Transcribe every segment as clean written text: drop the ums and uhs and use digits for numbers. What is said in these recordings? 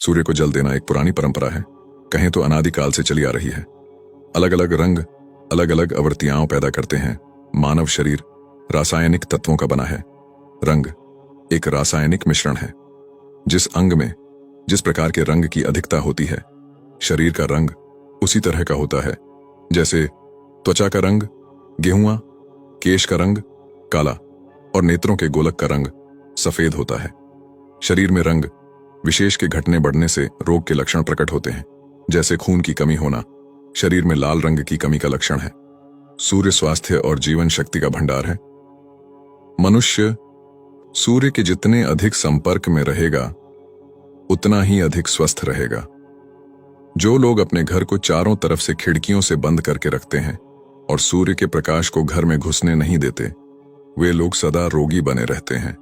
सूर्य को जल देना एक पुरानी परंपरा है, कहें तो अनादिकाल से चली आ रही है। अलग अलग रंग अलग अलग आवृत्तियां पैदा करते हैं। मानव शरीर रासायनिक तत्वों का बना है। रंग एक रासायनिक मिश्रण है। जिस अंग में जिस प्रकार के रंग की अधिकता होती है, शरीर का रंग उसी तरह का होता है। जैसे त्वचा का रंग गेहुआ, केश का रंग काला और नेत्रों के गोलक का रंग सफेद होता है। शरीर में रंग विशेष के घटने बढ़ने से रोग के लक्षण प्रकट होते हैं। जैसे खून की कमी होना शरीर में लाल रंग की कमी का लक्षण है। सूर्य स्वास्थ्य और जीवन शक्ति का भंडार है। मनुष्य सूर्य के जितने अधिक संपर्क में रहेगा उतना ही अधिक स्वस्थ रहेगा। जो लोग अपने घर को चारों तरफ से खिड़कियों से बंद करके रखते हैं और सूर्य के प्रकाश को घर में घुसने नहीं देते, वे लोग सदा रोगी बने रहते हैं।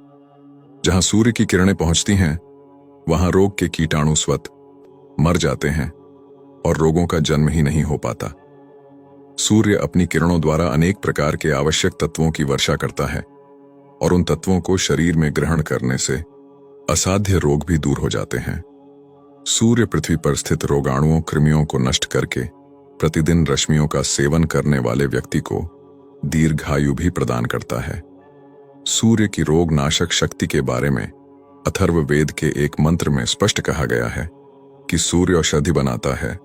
जहां सूर्य की किरणें पहुंचती हैं, वहां रोग के कीटाणु स्वतः मर जाते हैं और रोगों का जन्म ही नहीं हो पाता। सूर्य अपनी किरणों द्वारा अनेक प्रकार के आवश्यक तत्वों की वर्षा करता है और उन तत्वों को शरीर में ग्रहण करने से असाध्य रोग भी दूर हो जाते हैं। सूर्य पृथ्वी पर स्थित रोगाणुओं कृमियों को नष्ट करके प्रतिदिन रश्मियों का सेवन करने वाले व्यक्ति को दीर्घायु भी प्रदान करता है। सूर्य की रोग नाशक शक्ति के बारे में अथर्ववेद के एक मंत्र में स्पष्ट कहा गया है कि सूर्य औषधि बनाता है,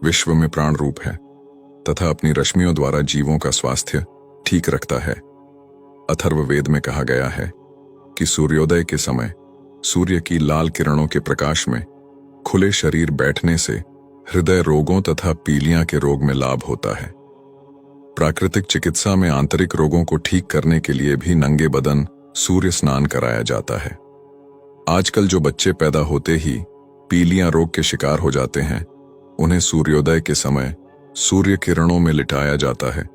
विश्व में प्राण रूप है तथा अपनी रश्मियों द्वारा जीवों का स्वास्थ्य ठीक रखता है। अथर्ववेद में कहा गया है कि सूर्योदय के समय सूर्य की लाल किरणों के प्रकाश में खुले शरीर बैठने से हृदय रोगों तथा पीलिया के रोग में लाभ होता है। प्राकृतिक चिकित्सा में आंतरिक रोगों को ठीक करने के लिए भी नंगे बदन सूर्य स्नान कराया जाता है। आजकल जो बच्चे पैदा होते ही पीलिया रोग के शिकार हो जाते हैं, उन्हें सूर्योदय के समय सूर्य किरणों में लिटाया जाता है,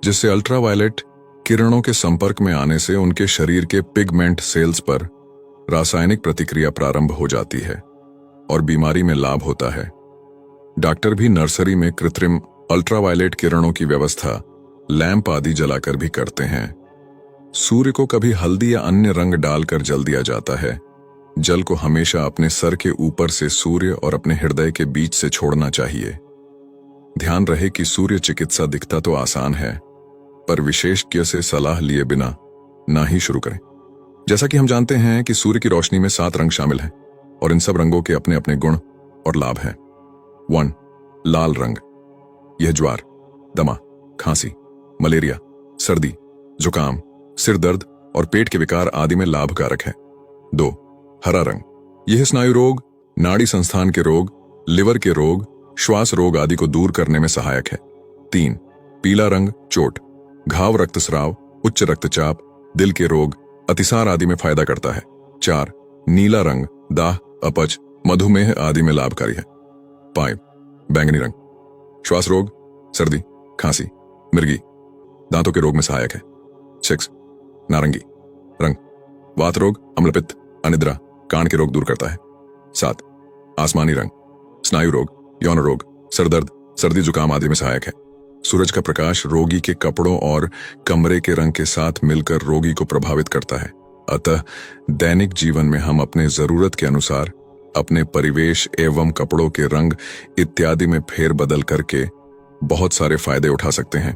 जिससे अल्ट्रावायलेट किरणों के संपर्क में आने से उनके शरीर के पिगमेंट सेल्स पर रासायनिक प्रतिक्रिया प्रारंभ हो जाती है और बीमारी में लाभ होता है। डॉक्टर भी नर्सरी में कृत्रिम अल्ट्रावायलेट किरणों की व्यवस्था लैंप आदि जलाकर भी करते हैं। सूर्य को कभी हल्दी या अन्य रंग डालकर जल दिया जाता है। जल को हमेशा अपने सर के ऊपर से सूर्य और अपने हृदय के बीच से छोड़ना चाहिए। ध्यान रहे कि सूर्य चिकित्सा दिखता तो आसान है, पर विशेषज्ञ से सलाह लिए बिना ना ही शुरू करें। जैसा कि हम जानते हैं कि सूर्य की रोशनी में 7 रंग शामिल हैं और इन सब रंगों के अपने अपने गुण और लाभ हैं। 1. लाल रंग। यह ज्वार, दमा, खांसी, मलेरिया, सर्दी, जुकाम, सिर दर्द और पेट के विकार आदि में लाभकारक है। 2. हरा रंग। यह स्नायु रोग, नाड़ी संस्थान के रोग, लिवर के रोग, श्वास रोग आदि को दूर करने में सहायक है। 3. पीला रंग। चोट, घाव, रक्तस्राव, उच्च रक्तचाप, दिल के रोग, अतिसार आदि में फायदा करता है। 4. नीला रंग। दाह, अपच, मधुमेह आदि में लाभकारी है। 5. बैंगनी रंग। श्वास रोग, सर्दी, खांसी, मिर्गी, दांतों के रोग में सहायक है। 6. नारंगी रंग। वात रोग, अम्लपित्त, अनिद्रा, कान के रोग दूर करता है। 7. आसमानी रंग। स्नायु रोग, यौन रोग, सरदर्द, सर्दी जुकाम आदि में सहायक है। सूरज का प्रकाश रोगी के कपड़ों और कमरे के रंग के साथ मिलकर रोगी को प्रभावित करता है। अतः दैनिक जीवन में हम अपने जरूरत के अनुसार अपने परिवेश एवं कपड़ों के रंग इत्यादि में फेरबदल करके बहुत सारे फायदे उठा सकते हैं।